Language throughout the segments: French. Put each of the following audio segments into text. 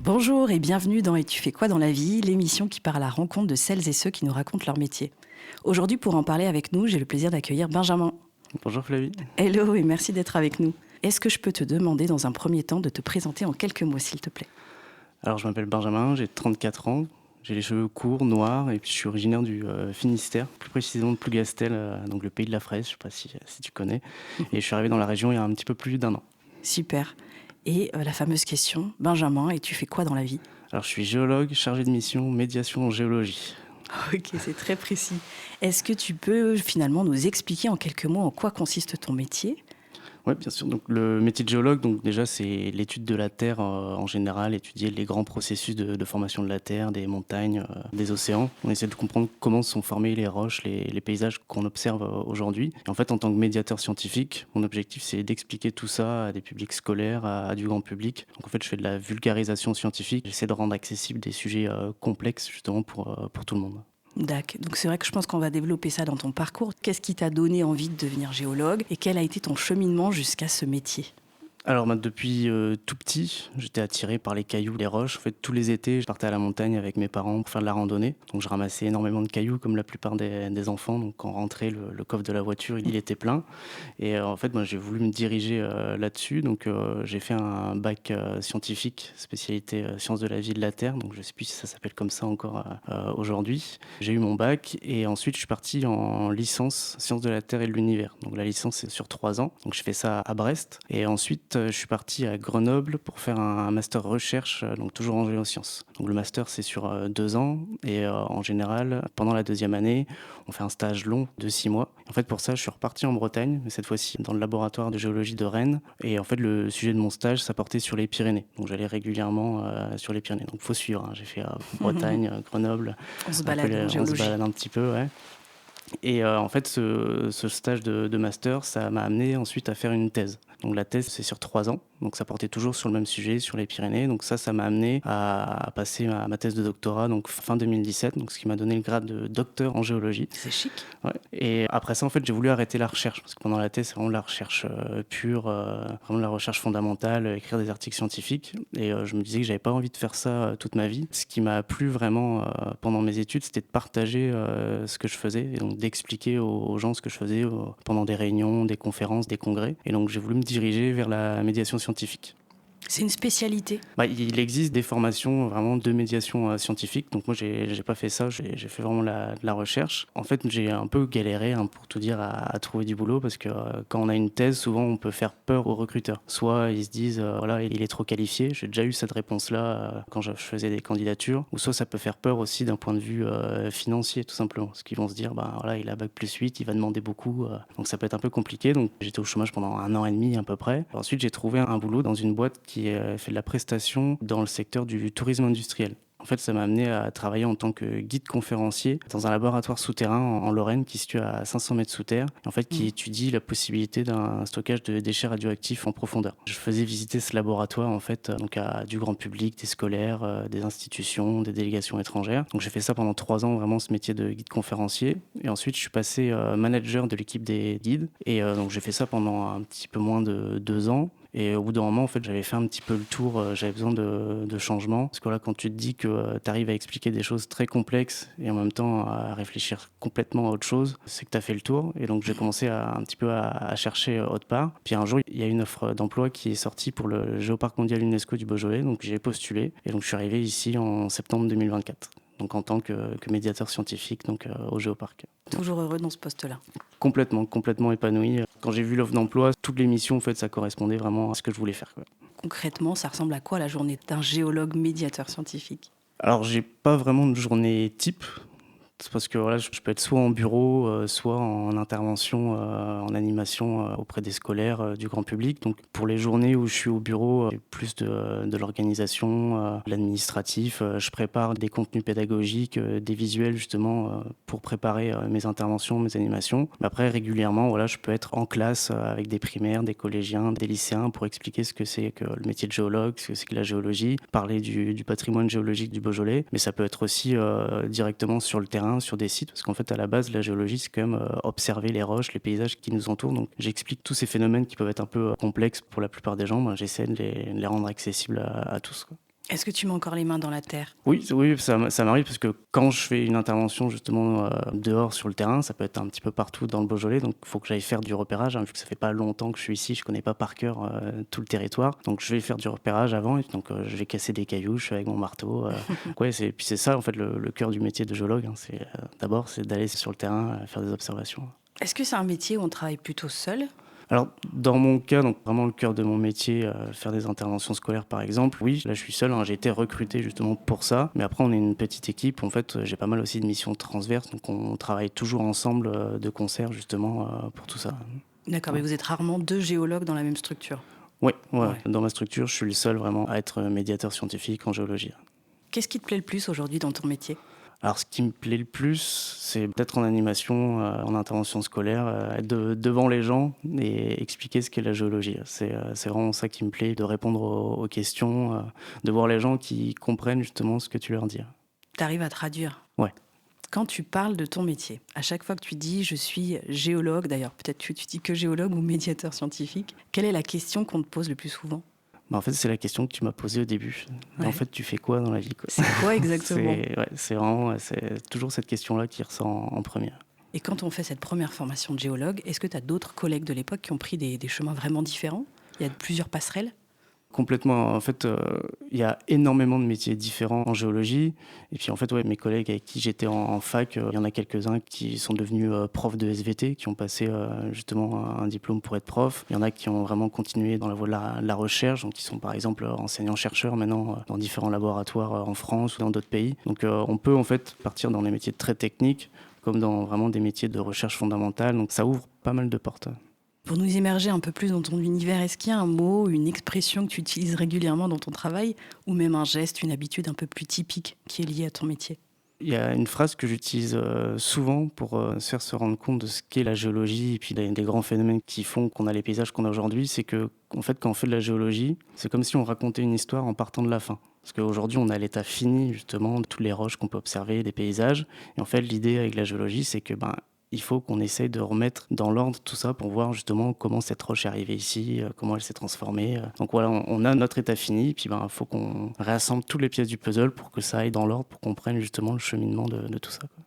Bonjour et bienvenue dans Et tu fais quoi dans la vie, l'émission qui part à la rencontre de celles et ceux qui nous racontent leur métier. Aujourd'hui, pour en parler avec nous, j'ai le plaisir d'accueillir Benjamin. Bonjour Flavie. Hello et merci d'être avec nous. Est-ce que je peux te demander dans un premier temps de te présenter en quelques mots, s'il te plaît ? Alors je m'appelle Benjamin, j'ai 34 ans, j'ai les cheveux courts, noirs et puis je suis originaire du Finistère, plus précisément de Plougastel, donc le pays de la fraise, je ne sais pas si tu connais. Et je suis arrivé dans la région il y a un petit peu plus d'1 an. Super. Et la fameuse question, Benjamin, et tu fais quoi dans la vie ? Alors je suis géologue, chargé de mission, médiation en géologie. Ok, c'est très précis. Est-ce que tu peux finalement nous expliquer en quelques mots en quoi consiste ton métier ? Oui, bien sûr. Donc, le métier de géologue, donc déjà, c'est l'étude de la Terre en général, étudier les grands processus de formation de la Terre, des montagnes, des océans. On essaie de comprendre comment sont formées les roches, les paysages qu'on observe aujourd'hui. Et en fait, en tant que médiateur scientifique, mon objectif, c'est d'expliquer tout ça à des publics scolaires, à du grand public. Donc, en fait, je fais de la vulgarisation scientifique. J'essaie de rendre accessibles des sujets complexes, justement, pour tout le monde. D'accord. Donc c'est vrai que je pense qu'on va développer ça dans ton parcours. Qu'est-ce qui t'a donné envie de devenir géologue et quel a été ton cheminement jusqu'à ce métier ? Alors depuis tout petit, j'étais attiré par les cailloux, les roches. En fait, tous les étés, je partais à la montagne avec mes parents pour faire de la randonnée. Donc je ramassais énormément de cailloux comme la plupart des enfants. Donc quand on rentrait, le coffre de la voiture, il était plein. Et en fait, moi, j'ai voulu me diriger là-dessus. Donc j'ai fait un bac scientifique, spécialité sciences de la vie et de la Terre. Donc je ne sais plus si ça s'appelle comme ça encore aujourd'hui. J'ai eu mon bac et ensuite je suis parti en licence sciences de la Terre et de l'univers. Donc la licence, c'est sur 3 ans. Donc je fais ça à Brest. Et ensuite, je suis parti à Grenoble pour faire un master recherche, donc toujours en géosciences. Donc le master, c'est sur 2 ans et en général, pendant la 2e année, on fait un stage long de 6 mois. En fait, pour ça, je suis reparti en Bretagne, mais cette fois-ci dans le laboratoire de géologie de Rennes. Et en fait, le sujet de mon stage, ça portait sur les Pyrénées. Donc j'allais régulièrement sur les Pyrénées. Donc il faut suivre, hein. J'ai fait Bretagne, Grenoble. On se balade en On se géologie. balade un petit peu, ouais. Et en fait, ce stage de master, ça m'a amené ensuite à faire une thèse. Donc la thèse, c'est sur 3 ans. Donc ça portait toujours sur le même sujet, sur les Pyrénées. Donc ça m'a amené à passer ma thèse de doctorat, donc fin 2017, donc ce qui m'a donné le grade de docteur en géologie. C'est chic. Ouais. Et après ça, en fait, j'ai voulu arrêter la recherche, parce que pendant la thèse, c'est vraiment de la recherche pure, vraiment de la recherche fondamentale, écrire des articles scientifiques. Et je me disais que j'avais pas envie de faire ça toute ma vie. Ce qui m'a plu vraiment pendant mes études, c'était de partager ce que je faisais, et donc d'expliquer aux gens ce que je faisais pendant des réunions, des conférences, des congrès. Et donc j'ai voulu me diriger vers la médiation scientifique. C'est une spécialité. Il existe des formations vraiment de médiation scientifique. Donc moi, j'ai pas fait ça. J'ai fait vraiment de la recherche. En fait, j'ai un peu galéré, hein, pour tout dire, à trouver du boulot parce que quand on a une thèse, souvent, on peut faire peur aux recruteurs. Soit ils se disent, voilà, il est trop qualifié. J'ai déjà eu cette réponse-là quand je faisais des candidatures. Ou soit ça peut faire peur aussi d'un point de vue financier, tout simplement. Parce qu'ils vont se dire, voilà, il a bac+8, il va demander beaucoup. Donc ça peut être un peu compliqué. Donc j'étais au chômage pendant 1 an et demi à peu près. Ensuite, j'ai trouvé un boulot dans une boîte qui fait de la prestation dans le secteur du tourisme industriel. En fait, ça m'a amené à travailler en tant que guide conférencier dans un laboratoire souterrain en Lorraine qui se situe à 500 mètres sous terre, en fait, qui étudie la possibilité d'un stockage de déchets radioactifs en profondeur. Je faisais visiter ce laboratoire en fait, donc à du grand public, des scolaires, des institutions, des délégations étrangères. Donc j'ai fait ça pendant 3 ans, vraiment ce métier de guide conférencier. Et ensuite, je suis passé manager de l'équipe des guides. Et donc j'ai fait ça pendant un petit peu moins de 2 ans. Et au bout d'un moment, en fait, j'avais fait un petit peu le tour, j'avais besoin de changement. Parce que là, quand tu te dis que tu arrives à expliquer des choses très complexes et en même temps à réfléchir complètement à autre chose, c'est que tu as fait le tour. Et donc, j'ai commencé un petit peu à chercher autre part. Puis un jour, il y a une offre d'emploi qui est sortie pour le Géoparc mondial UNESCO du Beaujolais. Donc, j'ai postulé. Et donc, je suis arrivé ici en septembre 2024. Donc en tant que médiateur scientifique donc, au Géoparc. Toujours heureux dans ce poste-là. Complètement épanoui. Quand j'ai vu l'offre d'emploi, toutes les missions, en fait, ça correspondait vraiment à ce que je voulais faire, quoi. Concrètement, ça ressemble à quoi la journée d'un géologue médiateur scientifique ? Alors, j'ai pas vraiment de journée type. C'est parce que voilà, je peux être soit en bureau, soit en intervention, en animation auprès des scolaires, du grand public. Donc pour les journées où je suis au bureau, j'ai plus de l'organisation, de l'administratif. Je prépare des contenus pédagogiques, des visuels justement pour préparer mes interventions, mes animations. Mais après régulièrement, voilà, je peux être en classe avec des primaires, des collégiens, des lycéens pour expliquer ce que c'est que le métier de géologue, ce que c'est que la géologie, parler du patrimoine géologique du Beaujolais. Mais ça peut être aussi directement sur le terrain, sur des sites, parce qu'en fait à la base la géologie c'est quand même observer les roches, les paysages qui nous entourent. Donc j'explique tous ces phénomènes qui peuvent être un peu complexes pour la plupart des gens. J'essaie de les rendre accessibles à tous, quoi. Est-ce que tu mets encore les mains dans la terre? Oui, oui, ça m'arrive parce que quand je fais une intervention justement dehors sur le terrain, ça peut être un petit peu partout dans le Beaujolais, donc il faut que j'aille faire du repérage, hein, vu que ça fait pas longtemps que je suis ici, je connais pas par cœur tout le territoire, donc je vais faire du repérage avant, et donc je vais casser des cailloux, je fais avec mon marteau. Ouais, puis c'est ça en fait le cœur du métier de géologue, hein, d'abord c'est d'aller sur le terrain faire des observations. Est-ce que c'est un métier où on travaille plutôt seul? Alors, dans mon cas, donc vraiment le cœur de mon métier, faire des interventions scolaires par exemple, oui, là je suis seul, hein, j'ai été recruté justement pour ça. Mais après, on est une petite équipe. En fait, j'ai pas mal aussi de missions transverses, donc on travaille toujours ensemble de concert justement pour tout ça. D'accord, mais vous êtes rarement 2 géologues dans la même structure. Oui, ouais. Ouais. Dans ma structure, je suis le seul vraiment à être médiateur scientifique en géologie. Qu'est-ce qui te plaît le plus aujourd'hui dans ton métier? Alors, ce qui me plaît le plus, c'est peut-être en animation, en intervention scolaire, être devant les gens et expliquer ce qu'est la géologie. C'est vraiment ça qui me plaît, de répondre aux questions, de voir les gens qui comprennent justement ce que tu leur dis. Tu arrives à traduire. Ouais. Quand tu parles de ton métier, à chaque fois que tu dis je suis géologue, d'ailleurs peut-être que tu dis que géologue ou médiateur scientifique, quelle est la question qu'on te pose le plus souvent? En fait, c'est la question que tu m'as posée au début. Ouais. En fait, tu fais quoi dans la vie, quoi? C'est quoi exactement? C'est toujours cette question-là qui ressort en premier. Et quand on fait cette première formation de géologue, est-ce que tu as d'autres collègues de l'époque qui ont pris des chemins vraiment différents? Il y a plusieurs passerelles? Complètement. En fait, il y a énormément de métiers différents en géologie. Et puis, en fait, ouais, mes collègues avec qui j'étais en fac, il y en a quelques-uns qui sont devenus profs de SVT, qui ont passé justement un diplôme pour être prof. Il y en a qui ont vraiment continué dans la voie de la recherche, donc qui sont par exemple enseignants-chercheurs maintenant dans différents laboratoires en France ou dans d'autres pays. Donc, on peut en fait partir dans des métiers très techniques, comme dans vraiment des métiers de recherche fondamentale. Donc, ça ouvre pas mal de portes. Pour nous immerger un peu plus dans ton univers, est-ce qu'il y a un mot, une expression que tu utilises régulièrement dans ton travail, ou même un geste, une habitude un peu plus typique qui est liée à ton métier? Il y a une phrase que j'utilise souvent pour se faire se rendre compte de ce qu'est la géologie et puis des grands phénomènes qui font qu'on a les paysages qu'on a aujourd'hui. C'est que, en fait, quand on fait de la géologie, c'est comme si on racontait une histoire en partant de la fin. Parce qu'aujourd'hui, on a l'état fini, justement, de toutes les roches qu'on peut observer, des paysages. Et en fait, l'idée avec la géologie, c'est que il faut qu'on essaye de remettre dans l'ordre tout ça pour voir justement comment cette roche est arrivée ici, comment elle s'est transformée. Donc voilà, on a notre état fini, puis il faut qu'on réassemble toutes les pièces du puzzle pour que ça aille dans l'ordre, pour qu'on prenne justement le cheminement de tout ça, quoi.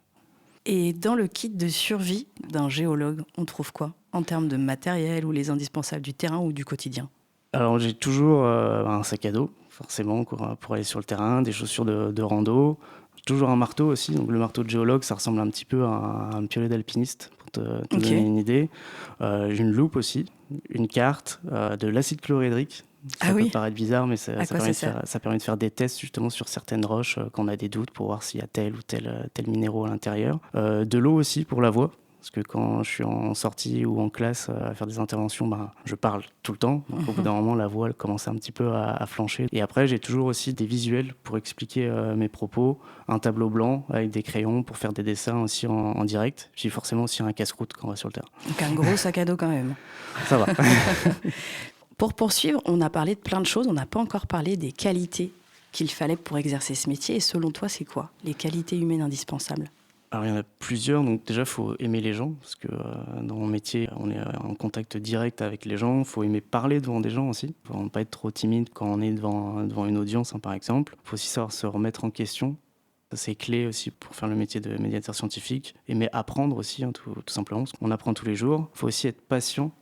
Et dans le kit de survie d'un géologue, on trouve quoi en termes de matériel ou les indispensables du terrain ou du quotidien? Alors j'ai toujours un sac à dos, forcément, pour aller sur le terrain, des chaussures de rando, toujours un marteau aussi. Donc le marteau de géologue, ça ressemble un petit peu à un piolet d'alpiniste, pour te Ok. donner une idée. J'ai une loupe aussi, une carte, de l'acide chlorhydrique. Ça Ah peut oui. paraître bizarre, mais ça À quoi permet ça sert? ça permet de faire des tests justement sur certaines roches quand on a des doutes pour voir s'il y a tel ou tel minéraux à l'intérieur. De l'eau aussi pour la voix. Parce que quand je suis en sortie ou en classe à faire des interventions, je parle tout le temps. Donc au bout d'un moment, la voix elle commence un petit peu à flancher. Et après, j'ai toujours aussi des visuels pour expliquer mes propos. Un tableau blanc avec des crayons pour faire des dessins aussi en direct. Puis forcément aussi un casse-croûte quand on va sur le terrain. Donc un gros sac à dos quand même. Ça va. Pour poursuivre, on a parlé de plein de choses, on n'a pas encore parlé des qualités qu'il fallait pour exercer ce métier. Et selon toi, c'est quoi les qualités humaines indispensables? Alors il y en a plusieurs, donc déjà il faut aimer les gens, parce que dans mon métier on est en contact direct avec les gens, il faut aimer parler devant des gens aussi, il ne faut pas être trop timide quand on est devant une audience par exemple, il faut aussi savoir se remettre en question, ça c'est clé aussi pour faire le métier de médiateur scientifique, aimer apprendre aussi tout simplement, parce qu'on apprend tous les jours, il faut aussi être patient.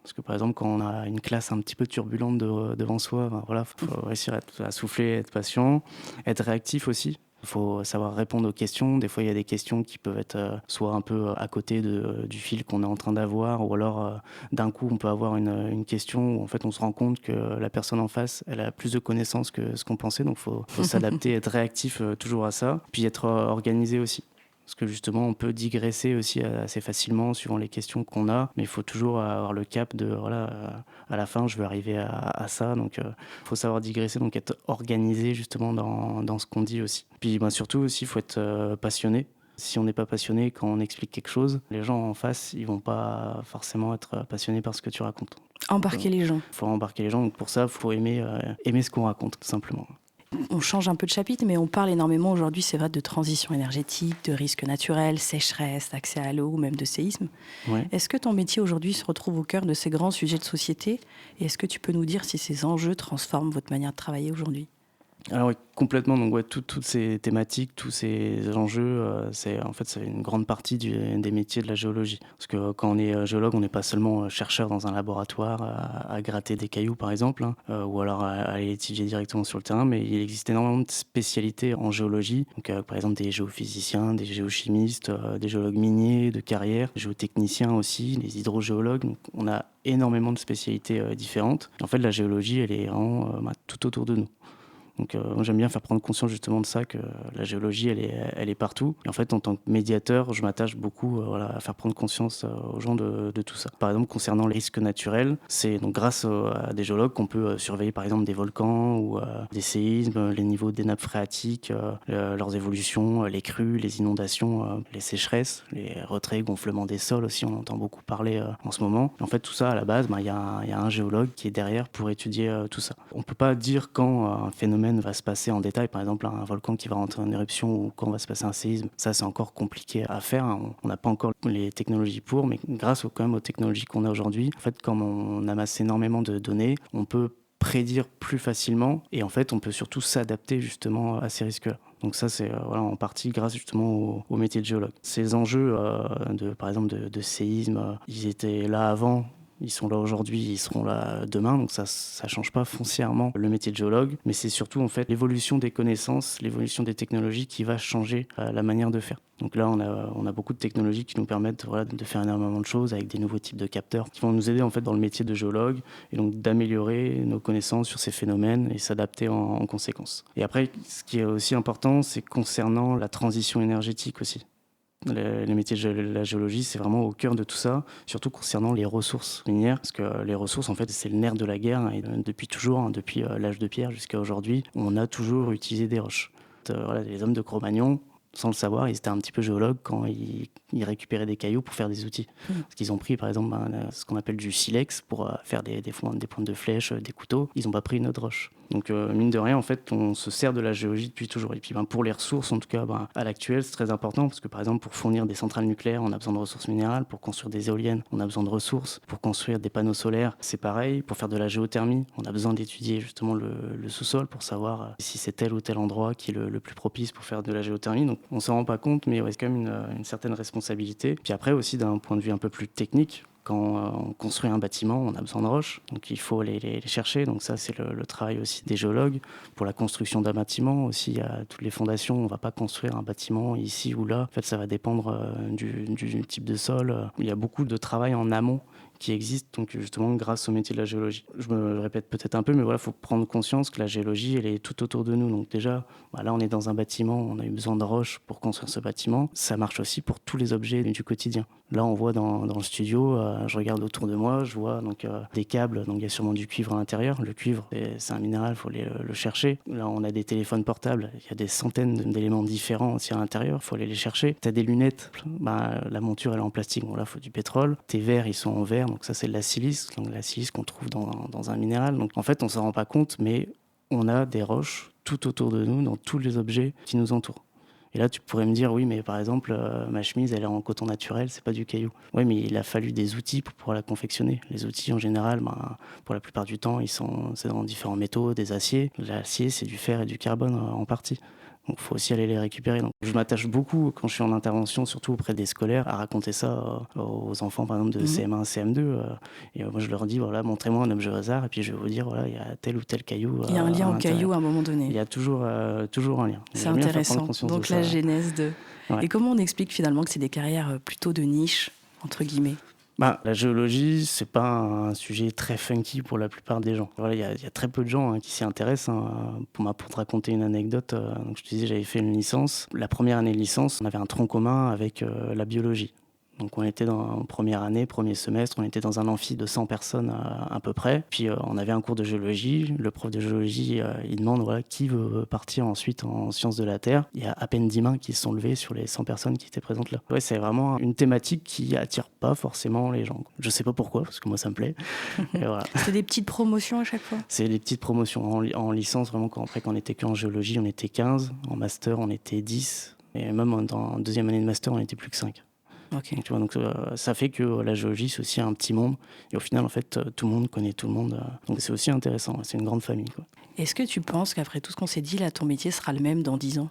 Parce que par exemple, quand on a une classe un petit peu turbulente devant soi, faut réussir à souffler, être patient, être réactif aussi. Il faut savoir répondre aux questions. Des fois, il y a des questions qui peuvent être soit un peu à côté du fil qu'on est en train d'avoir, ou alors d'un coup, on peut avoir une question où en fait, on se rend compte que la personne en face, elle a plus de connaissances que ce qu'on pensait. Donc, faut s'adapter, être réactif toujours à ça. Puis être organisé aussi. Parce que justement, on peut digresser aussi assez facilement suivant les questions qu'on a, mais il faut toujours avoir le cap de, à la fin, je veux arriver à ça. Donc, il faut savoir digresser, donc être organisé justement dans ce qu'on dit aussi. Puis surtout aussi, il faut être passionné. Si on n'est pas passionné quand on explique quelque chose, les gens en face, ils vont pas forcément être passionnés par ce que tu racontes. Embarquer les gens. Il faut embarquer les gens, donc pour ça, il faut aimer ce qu'on raconte, tout simplement. On change un peu de chapitre, mais on parle énormément aujourd'hui, c'est vrai, de transition énergétique, de risques naturels, sécheresse, accès à l'eau ou même de séisme. Ouais. Est-ce que ton métier aujourd'hui se retrouve au cœur de ces grands sujets de société? Et est-ce que tu peux nous dire si ces enjeux transforment votre manière de travailler aujourd'hui? Alors oui, complètement. Donc ouais, toutes ces thématiques, tous ces enjeux, c'est une grande partie des métiers de la géologie. Parce que quand on est géologue, on n'est pas seulement chercheur dans un laboratoire à gratter des cailloux par exemple, hein, ou alors à aller étudier directement sur le terrain, mais il existe énormément de spécialités en géologie. Donc par exemple des géophysiciens, des géochimistes, des géologues miniers de carrière, des géotechniciens aussi, des hydrogéologues. Donc on a énormément de spécialités différentes. En fait, la géologie, elle est vraiment tout autour de nous. Donc moi j'aime bien faire prendre conscience justement de ça, que la géologie elle est partout. Et en fait en tant que médiateur, je m'attache beaucoup à faire prendre conscience aux gens de tout ça. Par exemple concernant les risques naturels, c'est donc grâce à des géologues qu'on peut surveiller par exemple des volcans ou des séismes, les niveaux des nappes phréatiques, leurs évolutions, les crues, les inondations, les sécheresses, les retraits, gonflements des sols aussi, on entend beaucoup parler en ce moment. Et en fait tout ça à la base, il y a un géologue qui est derrière pour étudier tout ça. On peut pas dire quand un phénomène va se passer en détail, par exemple un volcan qui va rentrer en éruption ou quand va se passer un séisme. Ça c'est encore compliqué à faire, hein. On n'a pas encore les technologies pour, mais grâce quand même aux technologies qu'on a aujourd'hui, en fait comme on amasse énormément de données, on peut prédire plus facilement et en fait on peut surtout s'adapter justement à ces risques-là. Donc ça c'est en partie grâce justement au métier de géologue. Ces enjeux par exemple de séisme, ils étaient là avant. Ils sont là aujourd'hui, ils seront là demain, donc ça change pas foncièrement le métier de géologue, mais c'est surtout en fait l'évolution des connaissances, l'évolution des technologies qui va changer la manière de faire. Donc là, on a beaucoup de technologies qui nous permettent de faire énormément de choses avec des nouveaux types de capteurs qui vont nous aider en fait dans le métier de géologue et donc d'améliorer nos connaissances sur ces phénomènes et s'adapter en conséquence. Et après, ce qui est aussi important, c'est concernant la transition énergétique aussi. Les métiers de la géologie, c'est vraiment au cœur de tout ça, surtout concernant les ressources minières, parce que les ressources, en fait, c'est le nerf de la guerre, et depuis toujours, hein, depuis l'âge de pierre jusqu'à aujourd'hui, on a toujours utilisé des roches. Les hommes de Cro-Magnon, sans le savoir, ils étaient un petit peu géologues quand ils récupéraient des cailloux pour faire des outils. Parce qu'ils ont pris, par exemple, ce qu'on appelle du silex pour faire des pointes de flèches, des couteaux. Ils n'ont pas pris une autre roche. Donc, mine de rien, en fait, on se sert de la géologie depuis toujours. Et puis, pour les ressources, en tout cas, à l'actuel, c'est très important parce que, par exemple, pour fournir des centrales nucléaires, on a besoin de ressources minérales. Pour construire des éoliennes, on a besoin de ressources. Pour construire des panneaux solaires, c'est pareil. Pour faire de la géothermie, on a besoin d'étudier justement le sous-sol pour savoir si c'est tel ou tel endroit qui est le plus propice pour faire de la géothermie. Donc, on s'en rend pas compte, mais c'est quand même une certaine responsabilité. Puis après aussi, d'un point de vue un peu plus technique, quand on construit un bâtiment, on a besoin de roches, donc il faut les chercher. Donc ça, c'est le travail aussi des géologues. Pour la construction d'un bâtiment aussi, il y a toutes les fondations. On ne va pas construire un bâtiment ici ou là. En fait, ça va dépendre du type de sol. Il y a beaucoup de travail en amont qui existe, donc justement grâce au métier de la géologie. Je me répète peut-être un peu, mais voilà, il faut prendre conscience que la géologie, elle est tout autour de nous. Donc déjà, là, on est dans un bâtiment, on a eu besoin de roches pour construire ce bâtiment. Ça marche aussi pour tous les objets du quotidien. Là, on voit dans le studio, je regarde autour de moi, je vois des câbles, donc il y a sûrement du cuivre à l'intérieur. Le cuivre, c'est un minéral, il faut aller le chercher. Là, on a des téléphones portables, il y a des centaines d'éléments différents aussi à l'intérieur, il faut aller les chercher. Tu as des lunettes, la monture, elle est en plastique, là, il faut du pétrole. Tes verres, ils sont en verre, donc ça, c'est de la silice, donc la silice qu'on trouve dans un minéral. Donc en fait, on ne s'en rend pas compte, mais on a des roches tout autour de nous, dans tous les objets qui nous entourent. Et là, tu pourrais me dire, oui, mais par exemple, ma chemise, elle est en coton naturel, c'est pas du caillou. Oui, mais il a fallu des outils pour pouvoir la confectionner. Les outils, en général, pour la plupart du temps, c'est dans différents métaux, des aciers. L'acier, c'est du fer et du carbone en partie. Donc, il faut aussi aller les récupérer. Donc, je m'attache beaucoup, quand je suis en intervention, surtout auprès des scolaires, à raconter ça aux enfants, par exemple, de CM1, CM2. Et moi, je leur dis, voilà, montrez-moi un objet au hasard, et puis je vais vous dire, voilà, il y a tel ou tel caillou. Il y a un lien au caillou à un moment donné. Il y a toujours un lien. C'est intéressant. Donc, la genèse de... Ouais. Et comment on explique finalement que c'est des carrières plutôt de niche, entre guillemets ? La géologie, c'est pas un sujet très funky pour la plupart des gens. Voilà, il y a très peu de gens qui s'y intéressent. Pour te raconter une anecdote, donc je te disais, j'avais fait une licence. La première année de licence, on avait un tronc commun avec la biologie. Donc on était en première année, premier semestre, on était dans un amphi de 100 personnes à peu près. Puis on avait un cours de géologie. Le prof de géologie, il demande qui veut partir ensuite en sciences de la Terre. Il y a à peine 10 mains qui se sont levées sur les 100 personnes qui étaient présentes là. Ouais, c'est vraiment une thématique qui attire pas forcément les gens. Je sais pas pourquoi, parce que moi ça me plaît. Et voilà. C'est des petites promotions à chaque fois ? C'est des petites promotions. En licence, vraiment, quand on était qu'en géologie, on était 15. En master, on était 10. Et même en deuxième année de master, on était plus que 5. Ok. Donc, tu vois, donc ça fait que la géologie, c'est aussi un petit monde. Et au final, en fait, tout le monde connaît tout le monde. Donc c'est aussi intéressant. C'est une grande famille, quoi. Est-ce que tu penses qu'après tout ce qu'on s'est dit, là, ton métier sera le même dans 10 ans?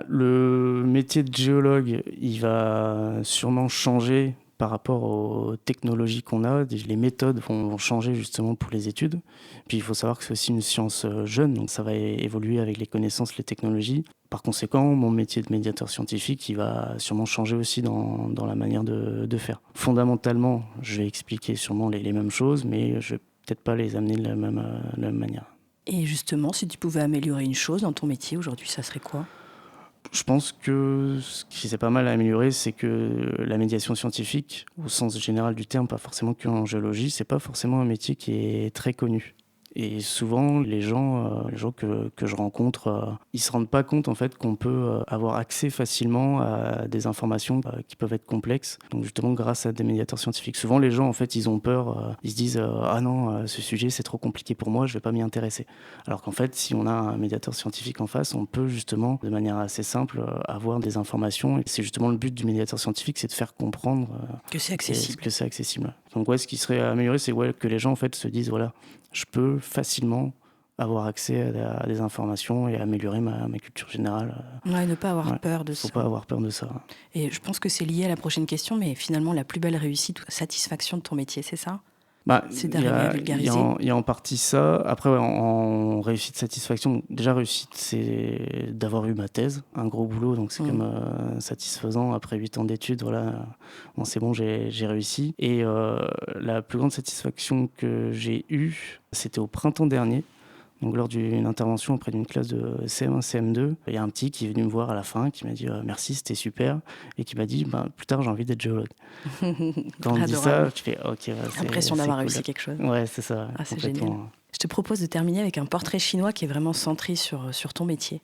Le métier de géologue, il va sûrement changer par rapport aux technologies qu'on a. Les méthodes vont changer justement pour les études. Puis il faut savoir que c'est aussi une science jeune, donc ça va évoluer avec les connaissances, les technologies. Par conséquent, mon métier de médiateur scientifique, il va sûrement changer aussi dans la manière de faire. Fondamentalement, je vais expliquer sûrement les mêmes choses, mais je vais peut-être pas les amener de la même manière. Et justement, si tu pouvais améliorer une chose dans ton métier aujourd'hui, ça serait quoi? Je pense que ce qui s'est pas mal amélioré, c'est que la médiation scientifique, au sens général du terme, pas forcément qu'en géologie, c'est pas forcément un métier qui est très connu. Et souvent, les gens que je rencontre, ils se rendent pas compte en fait qu'on peut avoir accès facilement à des informations qui peuvent être complexes. Donc justement, grâce à des médiateurs scientifiques. Souvent, les gens en fait, ils ont peur, ils se disent ah non, ce sujet c'est trop compliqué pour moi, je vais pas m'y intéresser. Alors qu'en fait, si on a un médiateur scientifique en face, on peut justement, de manière assez simple, avoir des informations. Et c'est justement le but du médiateur scientifique, c'est de faire comprendre Que c'est accessible. que c'est accessible. Donc ouais, ce qui serait amélioré, c'est que les gens en fait se disent voilà, je peux facilement avoir accès à des informations et améliorer ma culture générale. Ouais, ne pas avoir peur de ça. Faut pas avoir peur de ça. Et je pense que c'est lié à la prochaine question, mais finalement, la plus belle réussite ou satisfaction de ton métier, c'est ça? C'est d'arriver à vulgariser. Il y a en partie ça. Après, en réussite, satisfaction, déjà réussite, c'est d'avoir eu ma thèse, un gros boulot, donc c'est quand même satisfaisant. Après 8 ans d'études, voilà, bon, c'est bon, j'ai réussi. Et la plus grande satisfaction que j'ai eue, c'était au printemps dernier. Donc, lors d'une intervention auprès d'une classe de CM1, CM2, il y a un petit qui est venu me voir à la fin, qui m'a dit merci, c'était super, et qui m'a dit plus tard j'ai envie d'être géologue. Quand on me dit ça, tu fais ok. C'est l'impression d'avoir réussi cool. quelque chose. Ouais, c'est ça. Ah, c'est génial. Je te propose de terminer avec un portrait chinois qui est vraiment centré sur ton métier.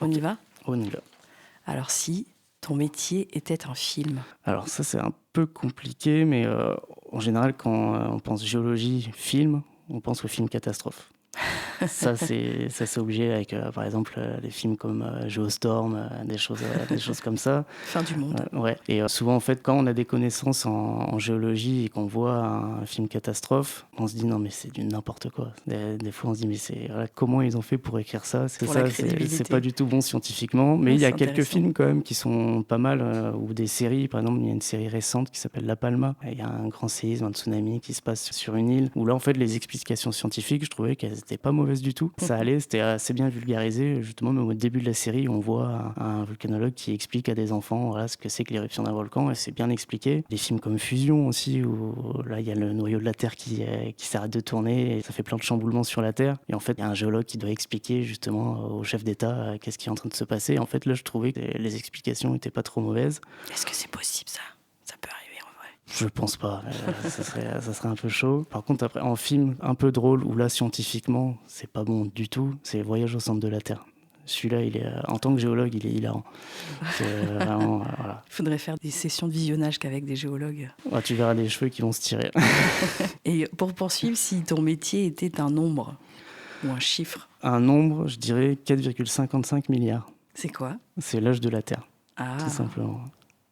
On y va ? On y va. Alors, si ton métier était un film? Alors ça, c'est un peu compliqué, mais en général, quand on pense géologie, film, on pense au film catastrophe. Ça c'est obligé avec par exemple des films comme Geostorm, des choses comme ça. Fin du monde. Ouais. Et souvent en fait quand on a des connaissances en géologie et qu'on voit un film catastrophe, on se dit non mais c'est du n'importe quoi. Des fois on se dit mais comment ils ont fait pour écrire ça? C'est pas du tout bon scientifiquement. Mais il y a quelques films quand même qui sont pas mal ou des séries. Par exemple il y a une série récente qui s'appelle La Palma. Il y a un grand séisme, un tsunami qui se passe sur une île où là en fait les explications scientifiques, je trouvais qu'elles étaient pas mauvaises du tout. Ça allait, c'était assez bien vulgarisé. Justement, même au début de la série, on voit un volcanologue qui explique à des enfants ce que c'est que l'éruption d'un volcan, et c'est bien expliqué. Des films comme Fusion aussi, où là, il y a le noyau de la Terre qui s'arrête de tourner, et ça fait plein de chamboulements sur la Terre. Et en fait, il y a un géologue qui doit expliquer justement au chef d'État qu'est-ce qui est en train de se passer. Et en fait, là, je trouvais que les explications n'étaient pas trop mauvaises. Est-ce que c'est possible, ça? Ça peut arriver en vrai? Je pense pas, ça serait un peu chaud. Par contre, après, en film un peu drôle, où là, scientifiquement, c'est pas bon du tout, c'est Voyage au centre de la Terre. Celui-là, en tant que géologue, il est hilarant. C'est vraiment, voilà. Il faudrait faire des sessions de visionnage qu'avec des géologues. Ouais, tu verras les cheveux qui vont se tirer. Et pour poursuivre, si ton métier était un nombre ou un chiffre? Un nombre, je dirais 4,55 milliards. C'est quoi? C'est l'âge de la Terre, tout simplement.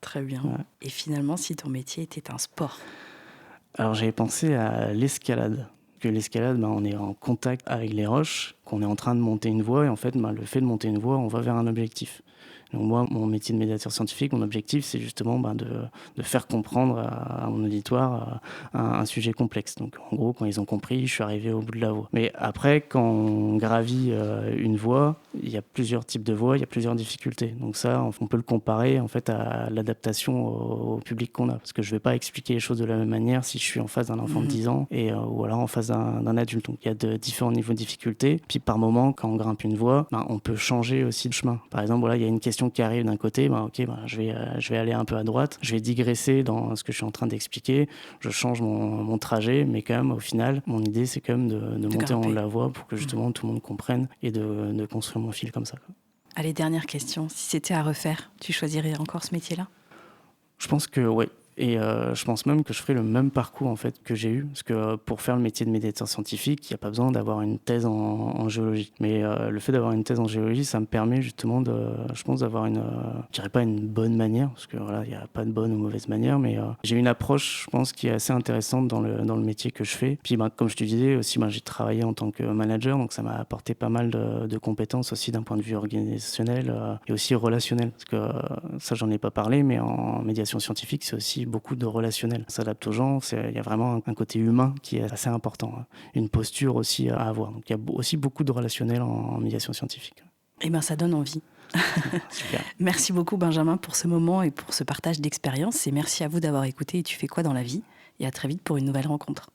Très bien. Ouais. Et finalement, si ton métier était un sport? Alors j'avais pensé à l'escalade. Que l'escalade, on est en contact avec les roches, qu'on est en train de monter une voie, et en fait, le fait de monter une voie, on va vers un objectif. Donc moi, mon métier de médiateur scientifique, mon objectif, c'est justement de faire comprendre à mon auditoire un sujet complexe. Donc en gros, quand ils ont compris, je suis arrivé au bout de la voie. Mais après, quand on gravit une voie, il y a plusieurs types de voies, il y a plusieurs difficultés. Donc ça, on peut le comparer en fait à l'adaptation au public qu'on a. Parce que je ne vais pas expliquer les choses de la même manière si je suis en face d'un enfant de 10 ans ou alors en face d'un adulte. Donc il y a différents niveaux de difficulté. Puis par moment, quand on grimpe une voie, on peut changer aussi de chemin. Par exemple, voilà, il y a une question qui arrive d'un côté, je vais aller un peu à droite, je vais digresser dans ce que je suis en train d'expliquer, je change mon trajet, mais quand même au final, mon idée c'est quand même de monter en haut de la voie pour que justement tout le monde comprenne et de construire mon fil comme ça. Allez, dernière question, si c'était à refaire, tu choisirais encore ce métier-là? Je pense que ouais. Et je pense même que je ferai le même parcours en fait que j'ai eu, parce que pour faire le métier de médiateur scientifique, il n'y a pas besoin d'avoir une thèse en géologie. Mais le fait d'avoir une thèse en géologie, ça me permet justement je pense, d'avoir je dirais pas une bonne manière, parce que voilà, il n'y a pas de bonne ou mauvaise manière, mais j'ai une approche, je pense, qui est assez intéressante dans le métier que je fais. Puis comme je te disais aussi, j'ai travaillé en tant que manager, donc ça m'a apporté pas mal de compétences aussi d'un point de vue organisationnel et aussi relationnel, parce que ça j'en ai pas parlé, mais en médiation scientifique, c'est aussi beaucoup de relationnel. Ça s'adapte aux gens, il y a vraiment un côté humain qui est assez important, hein. Une posture aussi à avoir. Donc il y a aussi beaucoup de relationnel en médiation scientifique. Eh bien, ça donne envie. Super. Merci beaucoup Benjamin pour ce moment et pour ce partage d'expérience, et merci à vous d'avoir écouté Et tu fais quoi dans la vie, et à très vite pour une nouvelle rencontre.